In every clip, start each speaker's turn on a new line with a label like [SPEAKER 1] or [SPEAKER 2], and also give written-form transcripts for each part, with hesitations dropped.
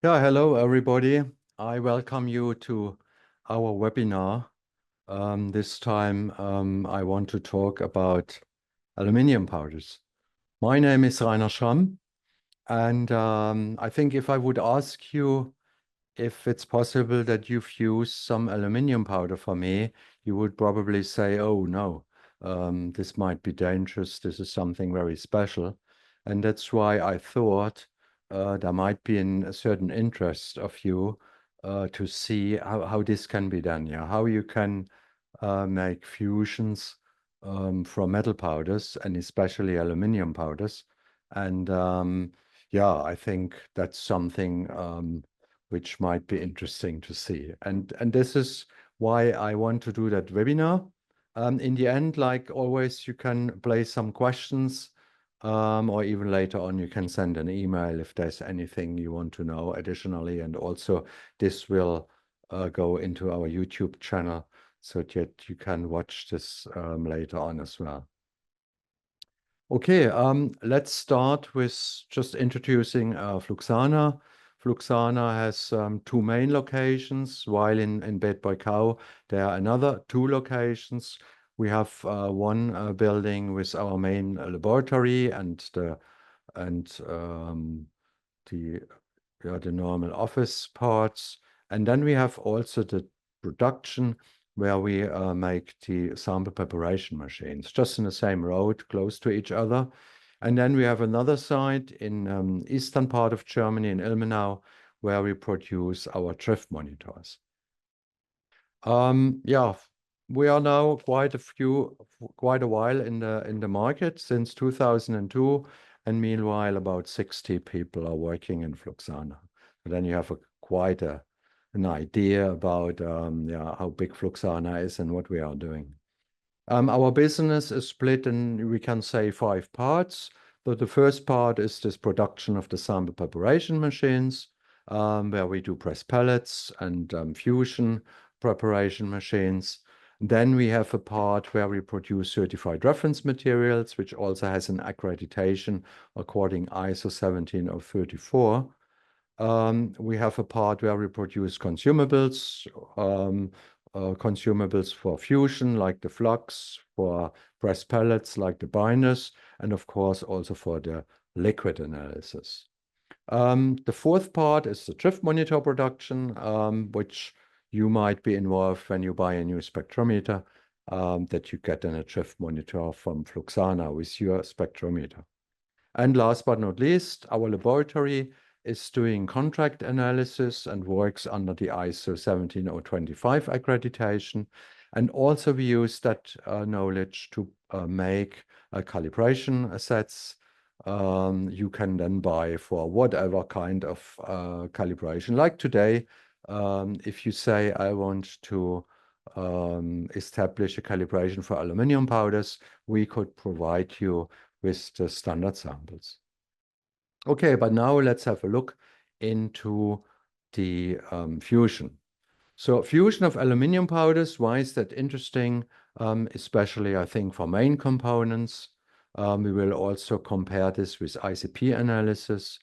[SPEAKER 1] Yeah, hello everybody. I welcome you to our webinar. This time I want to talk about aluminium powders. My name is Rainer Schramm, and I think if I would ask you if it's possible that you've used some aluminium powder for me, you would probably say, oh no, this might be dangerous. This is something very special. And that's why I thought there might be a certain interest of you to see how this can be done, yeah, how you can make fusions from metal powders and especially aluminium powders. And yeah, I think that's something which might be interesting to see. And this is why I want to do that webinar. In the end, like always, you can place some questions, or even later on, you can send an email if there's anything you want to know additionally. And also, this will go into our YouTube channel so that you can watch this later on as well. Okay, let's start with just introducing FLUXANA. FLUXANA has two main locations, while in Bad Boykau there are another two locations. We have one building with our main laboratory and the normal office parts, and then we have also the production where we make the sample preparation machines, just in the same road, close to each other. And then we have another site in eastern part of Germany, in Ilmenau, where we produce our drift monitors. Yeah, we are now quite a while in the market, since 2002, and meanwhile about 60 people are working in FLUXANA. Then you have quite an idea about yeah, how big FLUXANA is and what we are doing. Our business is split in, we can say, 5 parts. So the first part is this production of the sample preparation machines, where we do press pellets and fusion preparation machines. Then we have a part where we produce certified reference materials, which also has an accreditation according ISO 17034. We have a part where we produce consumables, consumables for fusion, like the flux, for press pellets, like the binders, and of course also for the liquid analysis. The fourth part is the drift monitor production, which you might be involved when you buy a new spectrometer, that you get in a drift monitor from FLUXANA with your spectrometer. And last but not least, our laboratory is doing contract analysis and works under the ISO 17025 accreditation. And also we use that knowledge to make calibration sets you can then buy for whatever kind of calibration. Like today, if you say, I want to establish a calibration for aluminium powders, we could provide you with the standard samples. Okay, but now let's have a look into the fusion. So fusion of aluminium powders, why is that interesting? Especially, I think, for main components. We will also compare this with ICP analysis.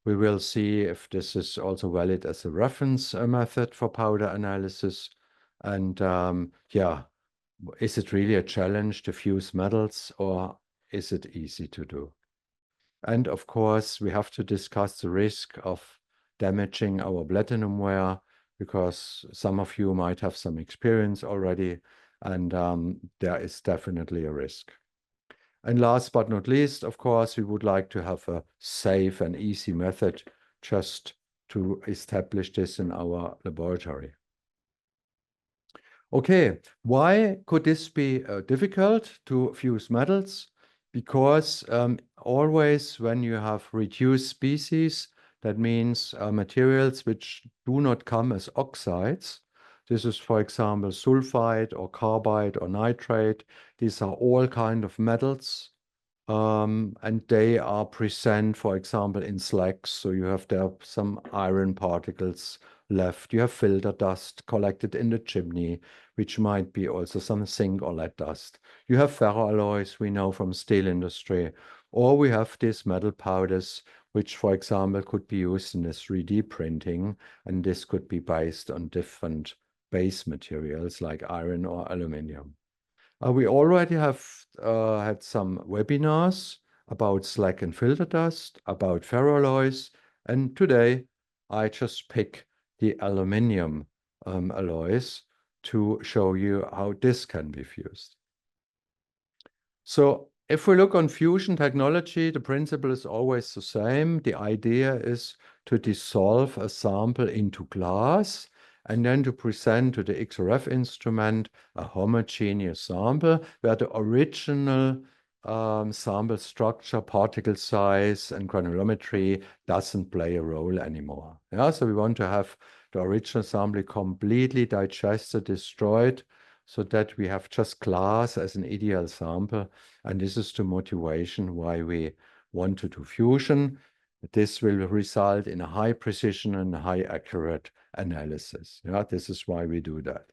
[SPEAKER 1] We will see if this is also valid as a reference method for powder analysis. And yeah, is it really a challenge to fuse metals, or is it easy to do? And of course, we have to discuss the risk of damaging our platinum ware, because some of you might have some experience already, and there is definitely a risk. And last but not least, of course, we would like to have a safe and easy method just to establish this in our laboratory. Okay, why could this be difficult to fuse metals? Because always when you have reduced species, that means materials which do not come as oxides. This is, for example, sulfide or carbide or nitrate. These are all kind of metals, and they are present, for example, in slags. So you have there some iron particles left. You have filter dust collected in the chimney, which might be also some zinc or lead dust. You have ferroalloys, we know from steel industry, or we have these metal powders which, for example, could be used in a 3D printing, and this could be based on different base materials like iron or aluminum. We already have had some webinars about slag and filter dust, about ferroalloys, and today I just pick the aluminum alloys to show you how this can be fused. So if we look on fusion technology, the principle is always the same. The idea is to dissolve a sample into glass and then to present to the XRF instrument a homogeneous sample where the original sample structure, particle size, and granulometry doesn't play a role anymore. Yeah, so we want to have the original sample completely digested, destroyed, so that we have just glass as an ideal sample. And this is the motivation why we want to do fusion. This will result in a high precision and high accurate analysis. Yeah, this is why we do that.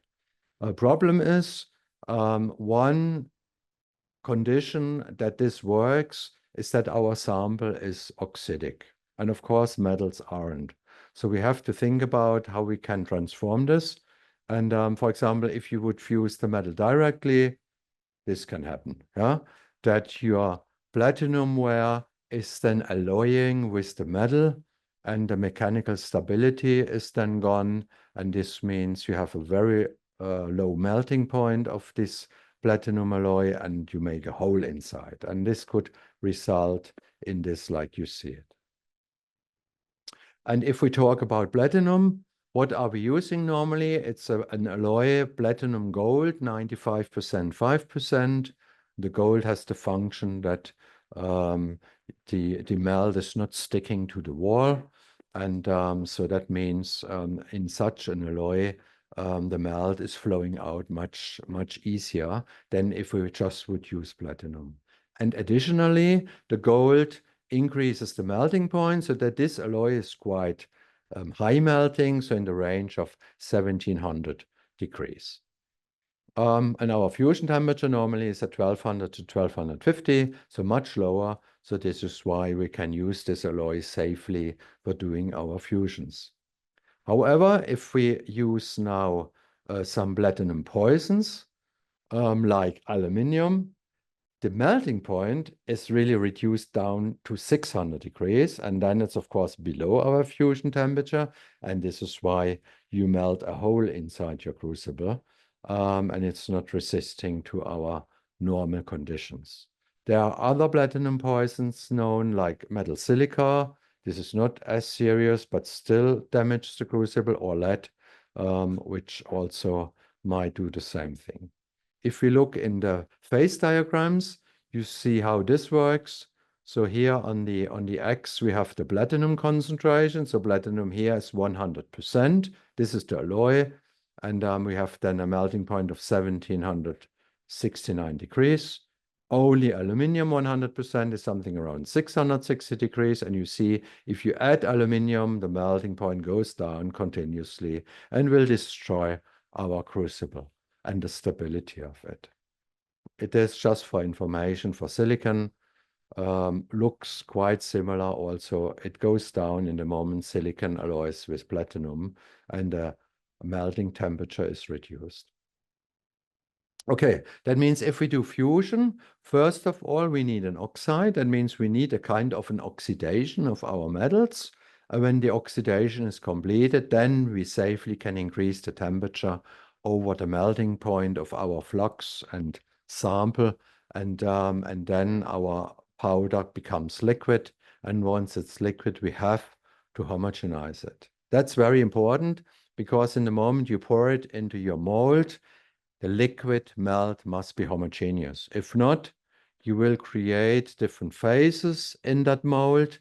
[SPEAKER 1] A problem is one condition that this works is that our sample is oxidic. And of course, metals aren't. So we have to think about how we can transform this. And for example, if you would fuse the metal directly, this can happen. Yeah, that your platinum wire is then alloying with the metal and the mechanical stability is then gone. And this means you have a very low melting point of this platinum alloy and you make a hole inside. And this could result in this like you see it. And if we talk about platinum, what are we using normally? It's an alloy platinum gold, 95% 5%. The gold has the function that the melt is not sticking to the wall. And so that means in such an alloy, the melt is flowing out much easier than if we just would use platinum. And additionally, the gold increases the melting point so that this alloy is quite high melting, so in the range of 1700 degrees. And our fusion temperature normally is at 1200 to 1250, so much lower. So this is why we can use this alloy safely for doing our fusions. However, if we use now some platinum poisons, like aluminium, the melting point is really reduced down to 600 degrees, and then it's of course below our fusion temperature, and this is why you melt a hole inside your crucible, and it's not resisting to our normal conditions. There are other platinum poisons known like metal silica. This is not as serious, but still damages the crucible, or lead, which also might do the same thing. If we look in the phase diagrams, you see how this works. So here on the X, we have the platinum concentration. So platinum here is 100%. This is the alloy. And we have then a melting point of 1769 degrees. Only aluminium 100% is something around 660 degrees. And you see, if you add aluminium, the melting point goes down continuously and will destroy our crucible and the stability of it. It is just for information. For silicon, looks quite similar also. It goes down in the moment silicon alloys with platinum and the melting temperature is reduced. Okay, that means if we do fusion, first of all, we need an oxide. That means we need a kind of an oxidation of our metals. And when the oxidation is completed, then we safely can increase the temperature over the melting point of our flux and sample, and then our powder becomes liquid. And once it's liquid, we have to homogenize it. That's very important because in the moment you pour it into your mold, the liquid melt must be homogeneous. If not, you will create different phases in that mold.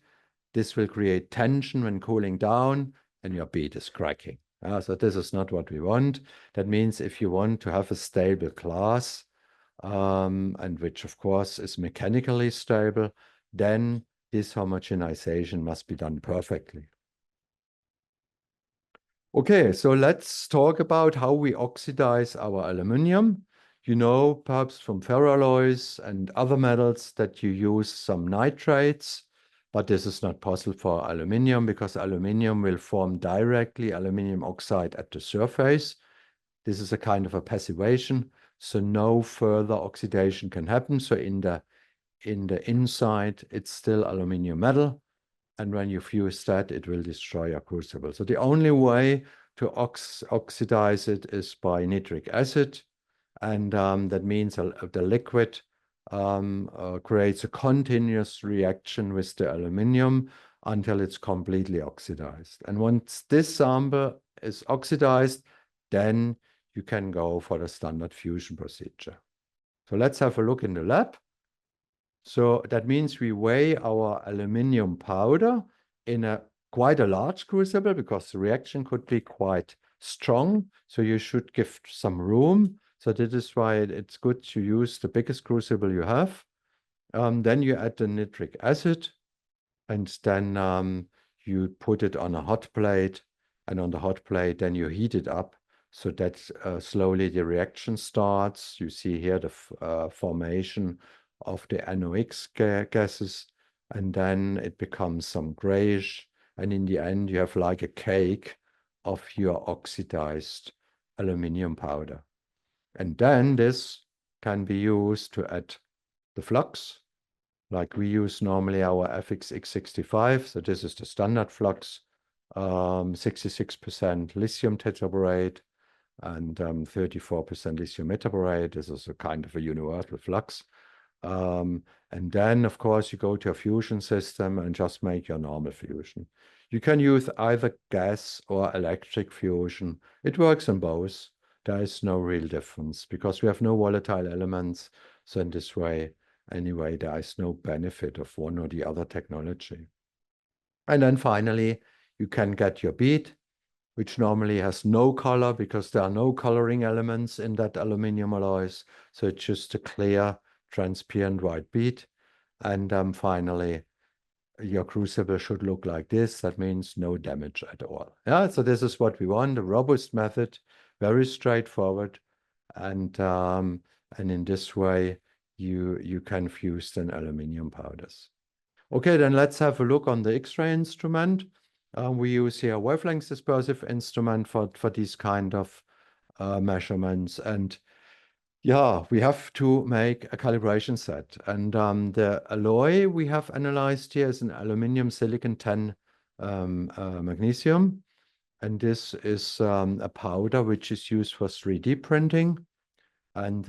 [SPEAKER 1] This will create tension when cooling down, and your bead is cracking. So this is not what we want. That means if you want to have a stable glass, and which of course is mechanically stable, then this homogenization must be done perfectly. Okay, so let's talk about how we oxidize our aluminum. You know, perhaps from ferroalloys and other metals that you use some nitrates but this is not possible for aluminium because aluminium will form directly aluminium oxide at the surface. This is a kind of a passivation, so no further oxidation can happen. So in the inside, it's still aluminium metal, and when you fuse that, it will destroy your crucible. So the only way to oxidize it is by nitric acid, and that means the liquid creates a continuous reaction with the aluminium until it's completely oxidized. And once this sample is oxidized, then you can go for the standard fusion procedure. So let's have a look in the lab. So that means we weigh our aluminium powder in quite a large crucible because the reaction could be quite strong. So you should give some room. So that is why it's good to use the biggest crucible you have. Then you add the nitric acid, and then you put it on a hot plate. And on the hot plate, then you heat it up so that slowly the reaction starts. You see here the formation of the NOx gases, and then it becomes some grayish, and in the end you have like a cake of your oxidized aluminium powder. And then this can be used to add the flux, like we use normally our FX65. So this is the standard flux, 66% lithium tetraborate and 34% lithium metaborate. This is a kind of a universal flux. And then, of course, you go to a fusion system and just make your normal fusion. You can use either gas or electric fusion. It works in both. There is no real difference because we have no volatile elements. So in this way, anyway, there is no benefit of one or the other technology. And then finally, you can get your bead, which normally has no color because there are no coloring elements in that aluminium alloys. So it's just a clear, transparent white bead. And finally, your crucible should look like this. That means no damage at all. Yeah, so this is what we want, a robust method, very straightforward. And in this way, you can fuse then aluminium powders. Okay, then let's have a look on the X-ray instrument. We use here a wavelength dispersive instrument for these kind of measurements. And yeah, we have to make a calibration set. And the alloy we have analyzed here is an aluminium silicon 10 magnesium. And this is a powder which is used for 3D printing. And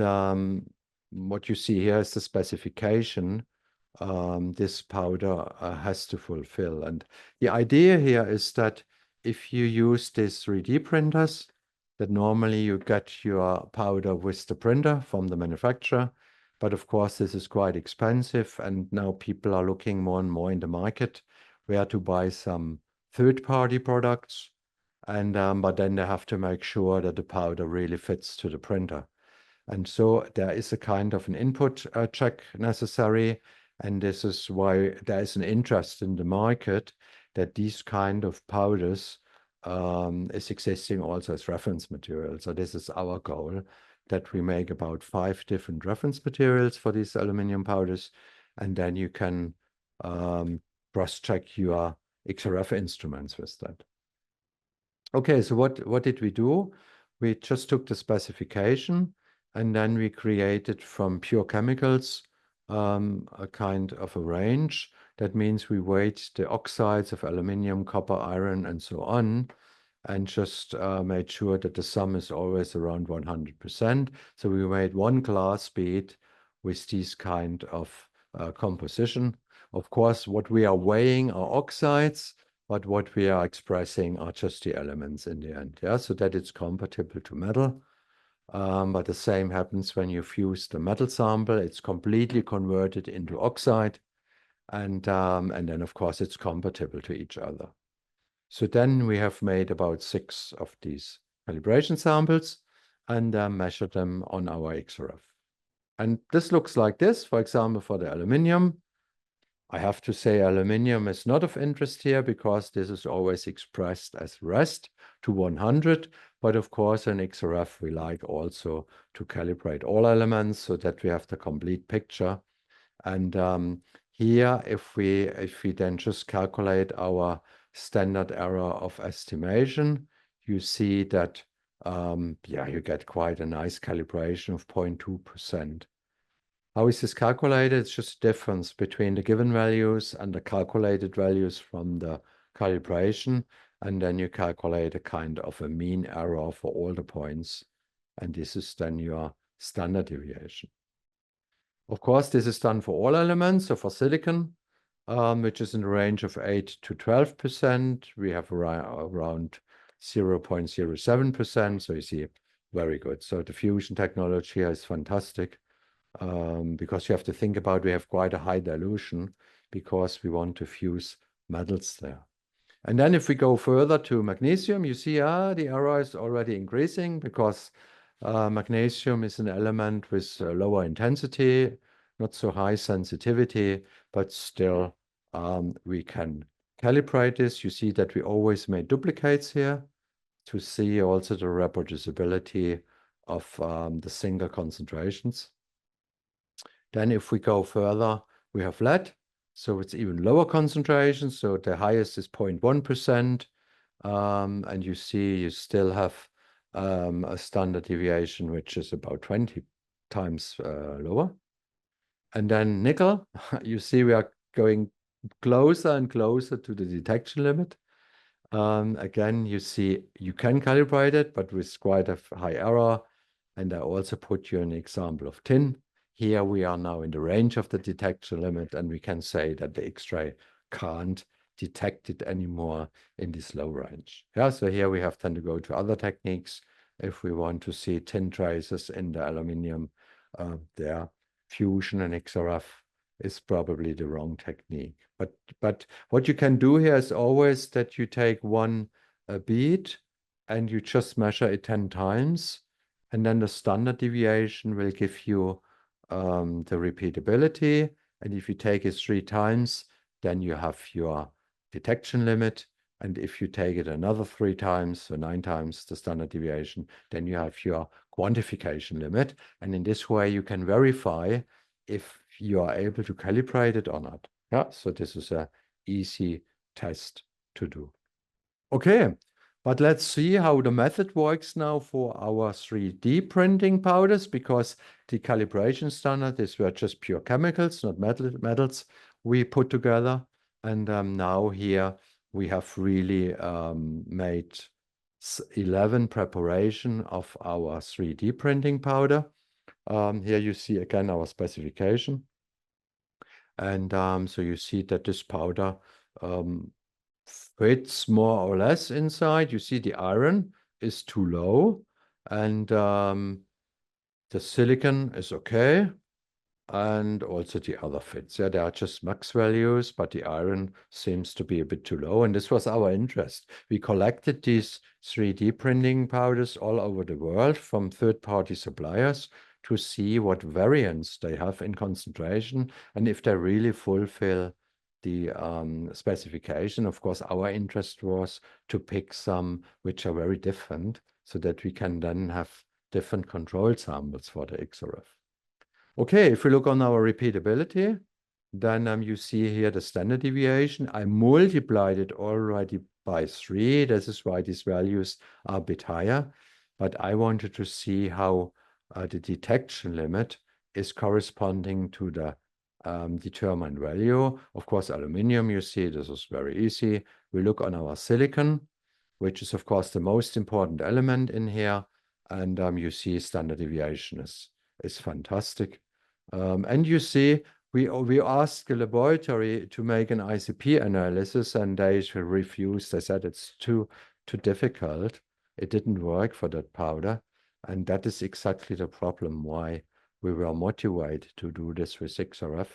[SPEAKER 1] what you see here is the specification this powder has to fulfill. And the idea here is that if you use these 3D printers, that normally you get your powder with the printer from the manufacturer. But of course, this is quite expensive. And now people are looking more and more in the market where to buy some third-party products. And but then they have to make sure that the powder really fits to the printer. And so there is a kind of an input check necessary. And this is why there is an interest in the market that these kind of powders is existing also as reference material. So this is our goal, that we make about 5 different reference materials for these aluminium powders. And then you can cross-check your XRF instruments with that. Okay, so what did we do? We just took the specification and then we created from pure chemicals a kind of a range. That means we weighed the oxides of aluminium, copper, iron, and so on, and just made sure that the sum is always around 100%. So we made one glass bead with these kind of composition. Of course, what we are weighing are oxides, but what we are expressing are just the elements in the end. Yeah, so that it's compatible to metal. But the same happens when you fuse the metal sample. It's completely converted into oxide. And then, of course, it's compatible to each other. So then we have made about 6 of these calibration samples and measured them on our XRF. And this looks like this, for example, for the aluminium. I have to say aluminium is not of interest here because this is always expressed as rest to 100. But of course, in XRF, we like also to calibrate all elements so that we have the complete picture. And Here, if we then just calculate our standard error of estimation, you see that yeah, you get quite a nice calibration of 0.2%. How is this calculated? It's just a difference between the given values and the calculated values from the calibration, and then you calculate a kind of a mean error for all the points, and this is then your standard deviation. Of course, this is done for all elements. So for silicon, which is in the range of 8 to 12%, we have around 0.07%. So you see, very good. So the fusion technology here is fantastic because you have to think about we have quite a high dilution because we want to fuse metals there. And then if we go further to magnesium, you see the error is already increasing because magnesium is an element with lower intensity, not so high sensitivity, but still we can calibrate this. You see that we always made duplicates here to see also the reproducibility of the single concentrations. Then if we go further, we have lead. So it's even lower concentration. So the highest is 0.1%. And you see you still have a standard deviation, which is about 20 times lower. And then nickel, you see we are going closer and closer to the detection limit. Again, you see you can calibrate it, but with quite a high error. And I also put you an example of tin. Here we are now in the range of the detection limit, and we can say that the X-ray can't detect it anymore in this low range. Yeah, so here we have then to go to other techniques if we want to see tin traces in the aluminium. There, fusion and XRF is probably the wrong technique. But what you can do here is always that you take one bead and you just measure it 10 times, and then the standard deviation will give you the repeatability. And if you take it 3 times, then you have your detection limit. And if you take it another 3 times, so 9 times the standard deviation, then you have your quantification limit. And in this way, you can verify if you are able to calibrate it or not. Yeah, so this is an easy test to do. Okay, but let's see how the method works now for our 3D printing powders, because the calibration standard, these were just pure chemicals, not metals we put together. And now here we have really made 11 preparation of our 3D printing powder. Here you see again our specification. And so you see that this powder fits more or less inside. You see the iron is too low, and the silicon is okay, and also the other fits. Yeah, they are just max values, but the iron seems to be a bit too low, and this was our interest. We collected these 3D printing powders all over the world from third-party suppliers to see what variants they have in concentration and if they really fulfill the specification. Of course, our interest was to pick some which are very different so that we can then have different control samples for the XRF. Okay, if we look on our repeatability, then you see here the standard deviation. I multiplied it already by 3. This is why these values are a bit higher. But I wanted to see how the detection limit is corresponding to the determined value. Of course, aluminium, you see, this is very easy. We look on our silicon, which is, of course, the most important element in here. And you see standard deviation is fantastic. And you see, we asked the laboratory to make an ICP analysis, and they refused. They said it's too difficult. It didn't work for that powder. And that is exactly the problem why we were motivated to do this with XRF,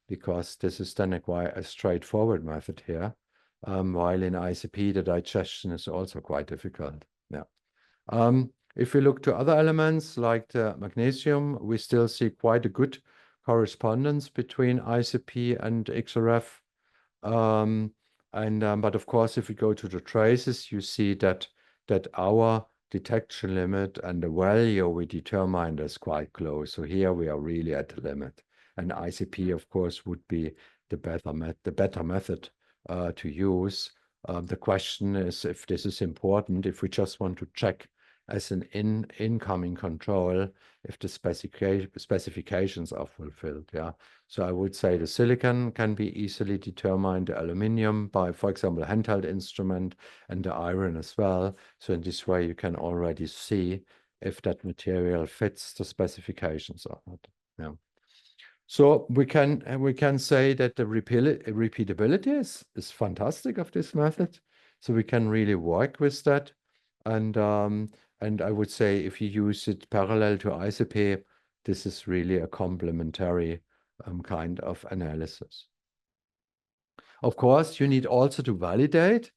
[SPEAKER 1] because this is then quite a straightforward method here, while in ICP the digestion is also quite difficult. Yeah. If we look to other elements like the magnesium, we still see quite a good correspondence between ICP and XRF. But of course, if we go to the traces, you see that our detection limit and the value we determined is quite close. So here we are really at the limit. And ICP, of course, would be the better method to use. The question is if this is important, if we just want to check as an incoming control, if the specifications are fulfilled. Yeah. So I would say the silicon can be easily determined, the aluminum by, for example, a handheld instrument, and the iron as well. So in this way, you can already see if that material fits the specifications or not. Yeah. So we can say that the repeatability is fantastic of this method. So we can really work with that. And I would say if you use it parallel to ICP, this is really a complementary kind of analysis. Of course, you need also to validate.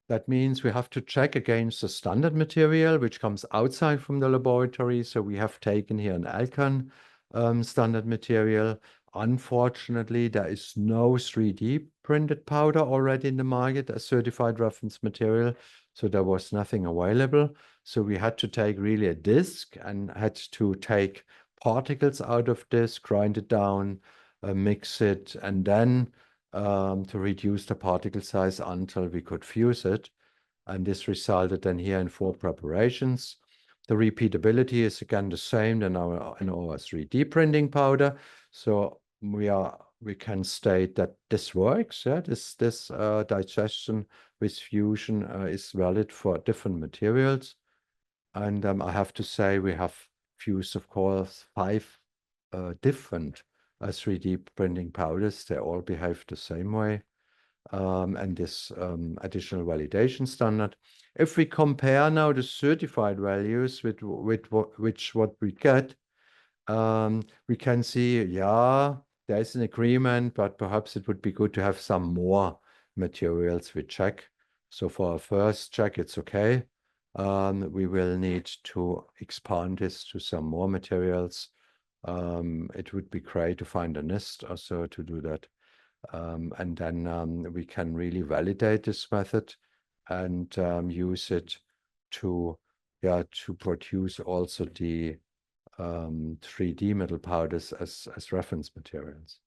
[SPEAKER 1] That means we have to check against the standard material, which comes outside from the laboratory. So we have taken here an Alcan standard material. Unfortunately, there is no 3D printed powder already in the market as certified reference material. So there was nothing available. So we had to take really a disc and had to take particles out of this, grind it down, mix it, and then to reduce the particle size until we could fuse it. And this resulted then here in 4 preparations. The repeatability is again the same than in our 3D printing powder. So we can state that this works. Yeah, this digestion with fusion is valid for different materials. And I have to say we have fused, of course, 5 different 3D printing powders. They all behave the same way. And this additional validation standard. If we compare now the certified values with what we get, we can see, yeah, there is an agreement, but perhaps it would be good to have some more materials we check. So for our first check, it's okay. We will need to expand this to some more materials. It would be great to find a NIST also to do that. And then we can really validate this method and use it to produce also the 3D metal powders as reference materials.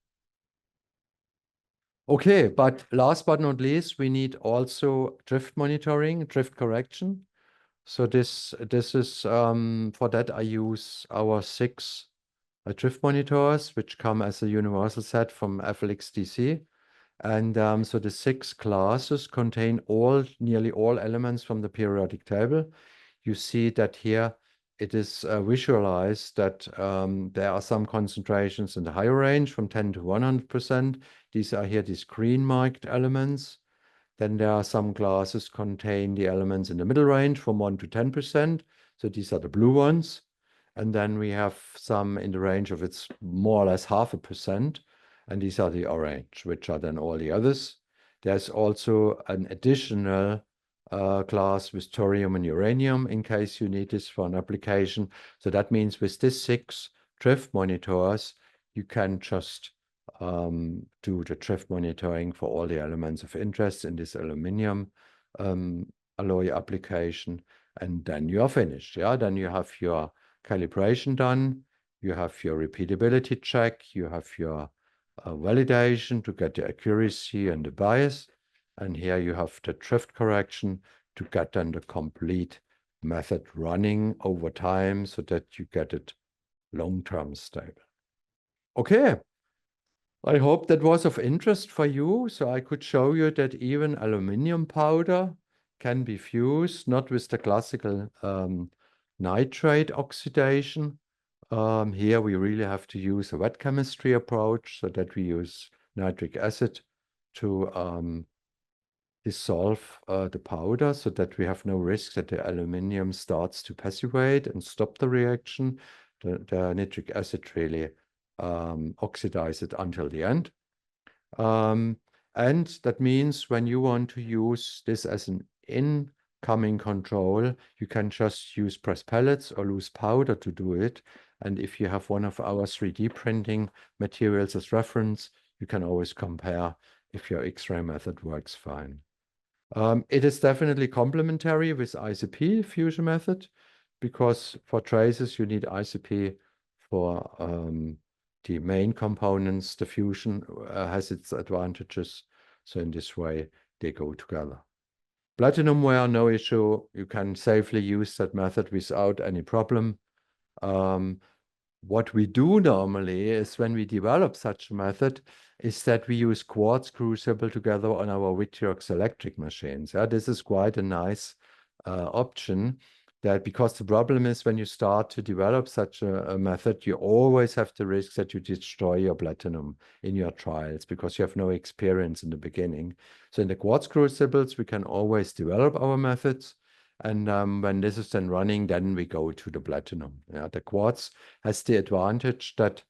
[SPEAKER 1] Okay, but last but not least, we need also drift monitoring, drift correction. So this is for that I use our 6 drift monitors, which come as a universal set from FLXDC. And so the 6 classes contain nearly all elements from the periodic table. You see that here it is visualized that there are some concentrations in the higher range from 10 to 100%. These are here these green marked elements. Then there are some classes contain the elements in the middle range from 1 to 10%. So these are the blue ones. And then we have some in the range of it's more or less 0.5%. And these are the orange, which are then all the others. There's also an additional class with thorium and uranium in case you need this for an application. So that means with this 6 drift monitors, you can just do the drift monitoring for all the elements of interest in this aluminum alloy application. And then you are finished. Yeah, then you have your calibration done. You have your repeatability check. You have your validation to get the accuracy and the bias. And here you have the drift correction to get then the complete method running over time so that you get it long-term stable. Okay, I hope that was of interest for you. So I could show you that even aluminum powder can be fused, not with the classical nitrate oxidation. Here we really have to use a wet chemistry approach so that we use nitric acid to dissolve the powder so that we have no risk that the aluminum starts to passivate and stop the reaction. The nitric acid really oxidize it until the end. And that means when you want to use this as an incoming control, you can just use press pellets or loose powder to do it. And if you have one of our 3D printing materials as reference, you can always compare if your X-ray method works fine. It is definitely complementary with ICP fusion method because for traces you need ICP for the main components, the fusion has its advantages. So in this way, they go together. Platinum ware, no issue. You can safely use that method without any problem. What we do normally is when we develop such a method is that we use quartz crucible together on our Vitriox electric machines. Yeah, this is quite a nice option, that because the problem is when you start to develop such a method, you always have the risk that you destroy your platinum in your trials because you have no experience in the beginning. So in the quartz crucibles, we can always develop our methods. And when this is then running, then we go to the platinum. Yeah, the quartz has the advantage that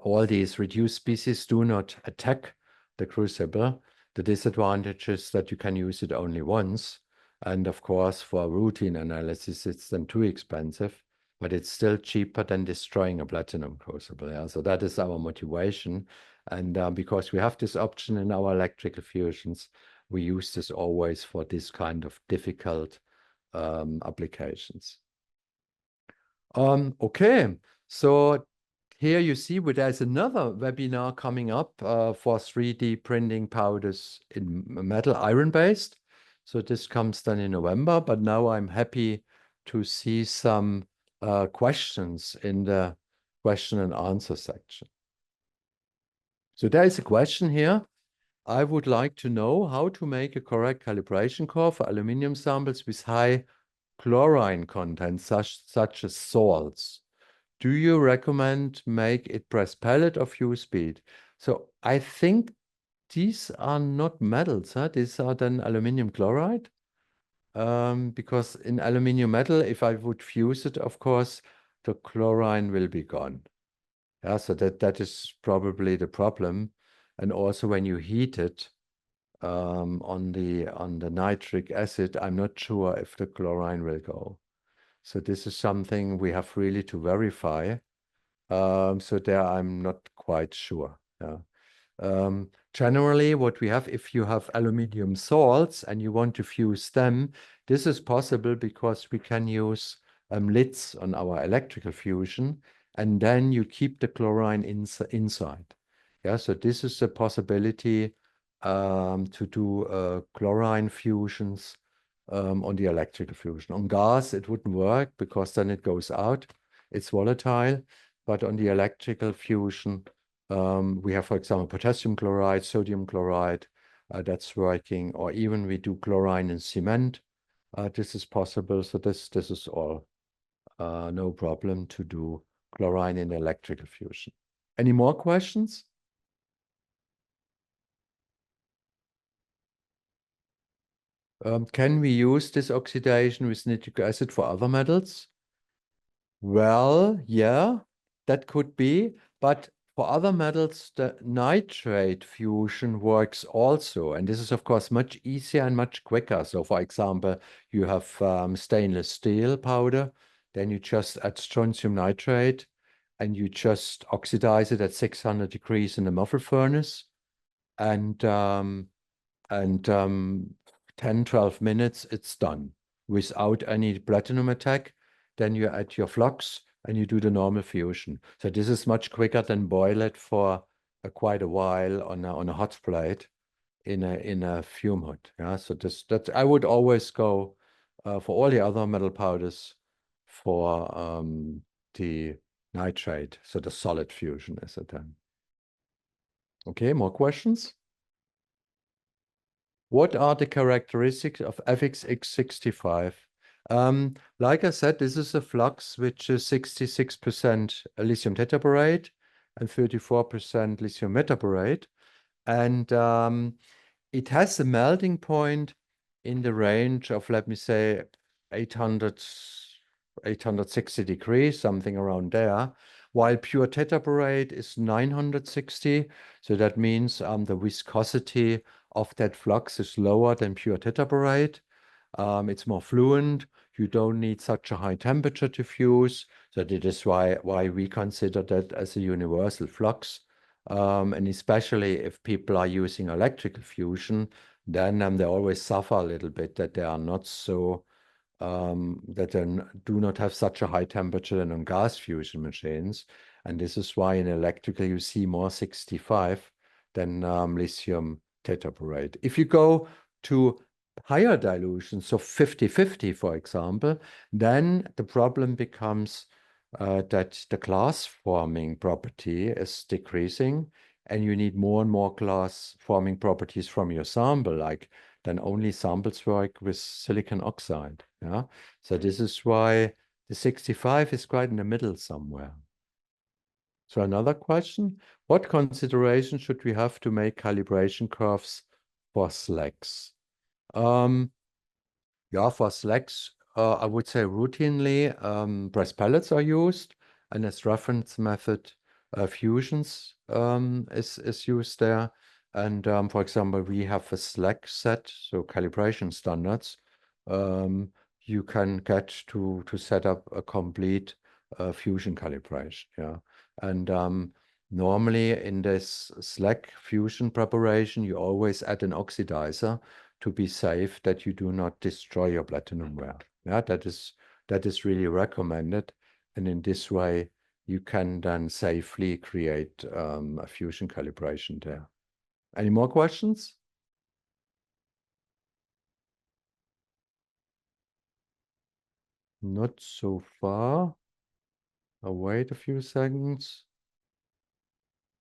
[SPEAKER 1] all these reduced species do not attack the crucible. The disadvantage is that you can use it only once. And of course, for routine analysis, it's then too expensive, but it's still cheaper than destroying a platinum crucible. Yeah? So that is our motivation. And because we have this option in our electrical fusions, we use this always for this kind of difficult applications. Okay, so here you see there's another webinar coming up for 3D printing powders in metal iron-based. So this comes then in November, but now I'm happy to see some questions in the question and answer section. So there is a question here. I would like to know how to make a correct calibration curve for aluminum samples with high chlorine content, such as salts. Do you recommend make it press pellet or fuse speed? So I think these are not metals, huh? These are then aluminum chloride. Because in aluminum metal, if I would fuse it, of course, the chlorine will be gone. Yeah, so that is probably the problem. And also when you heat it on the nitric acid, I'm not sure if the chlorine will go. So this is something we have really to verify. So there I'm not quite sure. Yeah. Generally, what we have, if you have aluminium salts and you want to fuse them, this is possible because we can use lids on our electrical fusion, and then you keep the chlorine inside. Yeah, so this is a possibility to do chlorine fusions on the electrical fusion. On gas, it wouldn't work because then it goes out. It's volatile. But on the electrical fusion, we have, for example, potassium chloride, sodium chloride, that's working, or even we do chlorine in cement. This is possible. So this is all no problem to do chlorine in electrical fusion. Any more questions? Can we use this oxidation with nitric acid for other metals? Well, yeah, that could be, but for other metals, the nitrate fusion works also. And this is, of course, much easier and much quicker. So, for example, you have stainless steel powder, then you just add strontium nitrate and you just oxidize it at 600 degrees in the muffle furnace. And 10, 12 minutes, it's done without any platinum attack. Then you add your flux and you do the normal fusion. So this is much quicker than boil it for quite a while on a hot plate in a fume hood. Yeah, so that I would always go for all the other metal powders for the nitrate, so the solid fusion is it then. Okay, more questions? What are the characteristics of FXX65? Like I said, this is a flux which is 66% lithium tetraborate and 34% lithium metaborate. And it has a melting point in the range of, let me say, 860 degrees, something around there, while pure tetraborate is 960. So that means the viscosity of that flux is lower than pure tetraborate. It's more fluent. You don't need such a high temperature to fuse. So that is why we consider that as a universal flux. And especially if people are using electrical fusion, then they always suffer a little bit that they are not so that then do not have such a high temperature than on gas fusion machines. And this is why in electrical you see more 65 than lithium tetraborate. If you go to higher dilution, so 50-50, for example, then the problem becomes that the glass forming property is decreasing, and you need more and more glass forming properties from your sample, like then only samples work with silicon oxide. Yeah. So this is why the 65 is quite in the middle somewhere. So another question, what consideration should we have to make calibration curves for slacks? Yeah, for slacks, I would say routinely press pellets are used, and as reference method, fusions is used there. And for example, we have a slack set, so calibration standards. You can get to set up a complete fusion calibration. Yeah, and normally in this slack fusion preparation, you always add an oxidizer to be safe that you do not destroy your platinum ware. Yeah, that is really recommended. And in this way, you can then safely create a fusion calibration there. Any more questions? Not so far. I'll wait a few seconds.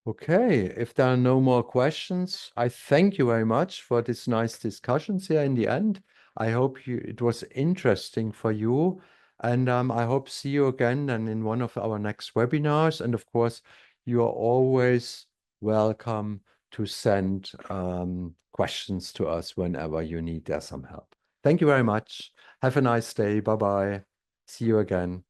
[SPEAKER 1] Okay, if there are no more questions, I thank you very much for this nice discussions here in the end. I hope it was interesting for you, and I hope see you again and in one of our next webinars. And of course, you are always welcome to send questions to us whenever you need some help. Thank you very much. Have a nice day. Bye-bye. See you again.